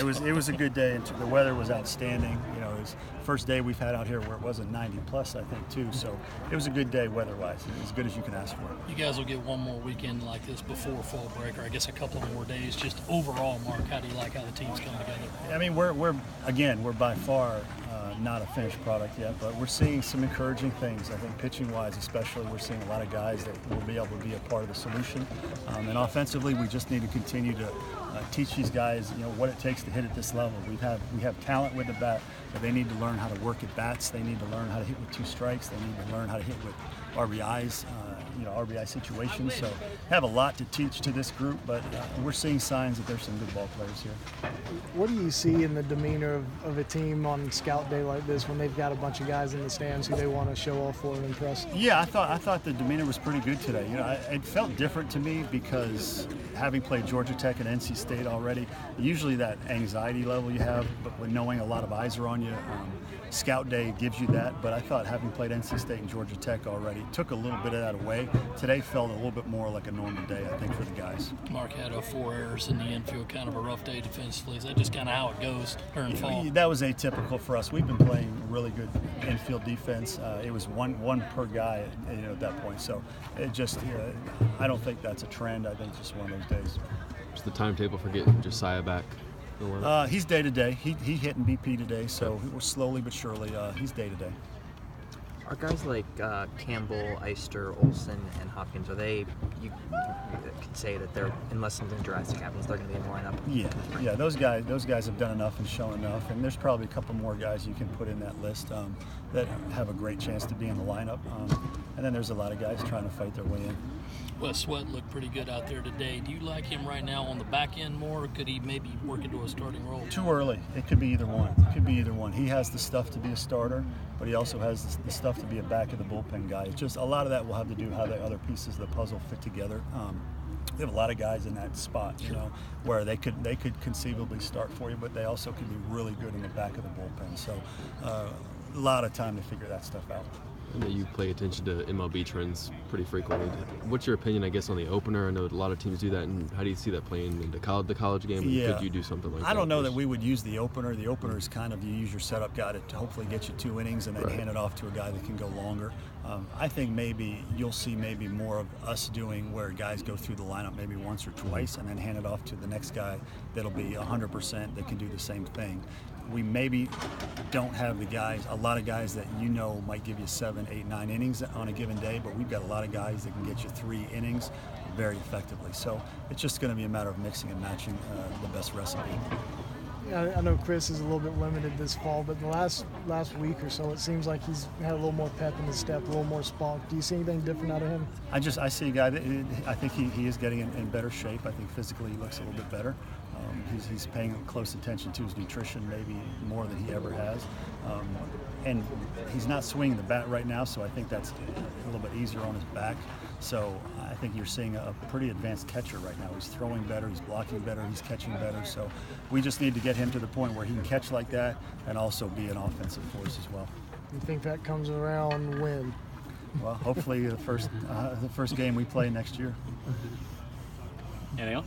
It was a good day, and the weather was outstanding. You know, it was the first day we've had out here where it wasn't 90 plus, I think, too. So it was a good day weather-wise, as good as you can ask for. You guys will get one more weekend like this before fall break, or I guess a couple of more days. Just overall, Mark, how do you like how the team's come together? I mean, we're by far not a finished product yet, but we're seeing some encouraging things. I think pitching-wise, especially, we're seeing a lot of guys that will be able to be a part of the solution. And offensively, we just need to continue to teach these guys, you know, what it takes to hit at this level. We have talent with the bat, but they need to learn how to work at bats. They need to learn how to hit with 2 strikes. They need to learn how to hit with RBIs, RBI situations. So have a lot to teach to this group, but we're seeing signs that there's some good ball players here. What do you see in the demeanor of a team on scout day like this when they've got a bunch of guys in the stands who they want to show off for and impress? Yeah, I thought the demeanor was pretty good today. You know, it felt different to me because having played Georgia Tech and NC State already, usually that anxiety level you have, but when knowing a lot of eyes are on you, scout day gives you that. But I thought having played NC State and Georgia Tech already took a little bit of that away. Today felt a little bit more like a normal day, I think, for the guys. Mark had 4 errors in the infield, kind of a rough day defensively. Is that just kind of how it goes during fall? That was atypical for us. We've been playing really good infield defense. It was one per guy, at that point. So it just, I don't think that's a trend. I think it's just one of those days. What's the timetable for getting Josiah back? He's day to day. He hit in BP today, so we're slowly but surely. He's day to day. Are guys like Campbell, Eister, Olsen, and Hopkins, are they, you could say that they're, unless something drastic happens, they're going to be in the lineup? Yeah, those guys have done enough and shown enough, and there's probably a couple more guys you can put in that list that have a great chance to be in the lineup. And then there's a lot of guys trying to fight their way in. Well, Sweat looked pretty good out there today. Do you like him right now on the back end more, or could he maybe work into a starting role? Too early. It could be either one. He has the stuff to be a starter, but he also has the stuff to be a back of the bullpen guy. It's just a lot of that will have to do how the other pieces of the puzzle fit together. We have a lot of guys in that spot, where they could conceivably start for you, but they also could be really good in the back of the bullpen. So a lot of time to figure that stuff out. I know you pay attention to MLB trends pretty frequently. What's your opinion, I guess, on the opener? I know a lot of teams do that, and how do you see that playing in the college game? Yeah. Could you do something like that? I don't know that we would use the opener. The opener is kind of, you use your setup guy to hopefully get you 2 innings and then hand it off to a guy that can go longer. I think maybe you'll see maybe more of us doing where guys go through the lineup maybe once or twice and then hand it off to the next guy that'll be 100% that can do the same thing. We maybe don't have a lot of guys that might give you 7, 8, 9 innings on a given day, but we've got a lot of guys that can get you 3 innings very effectively. So it's just going to be a matter of mixing and matching the best recipe. I know Chris is a little bit limited this fall, but the last week or so, it seems like he's had a little more pep in his step, a little more spunk. Do you see anything different out of him? I see a guy that I think he is getting in better shape. I think physically he looks a little bit better. He's paying close attention to his nutrition, maybe more than he ever has. And he's not swinging the bat right now, so I think that's a little bit easier on his back. So I think you're seeing a pretty advanced catcher right now. He's throwing better, he's blocking better, he's catching better. So we just need to get him to the point where he can catch like that and also be an offensive force as well. You think that comes around when? Well, hopefully the first game we play next year. Anything else?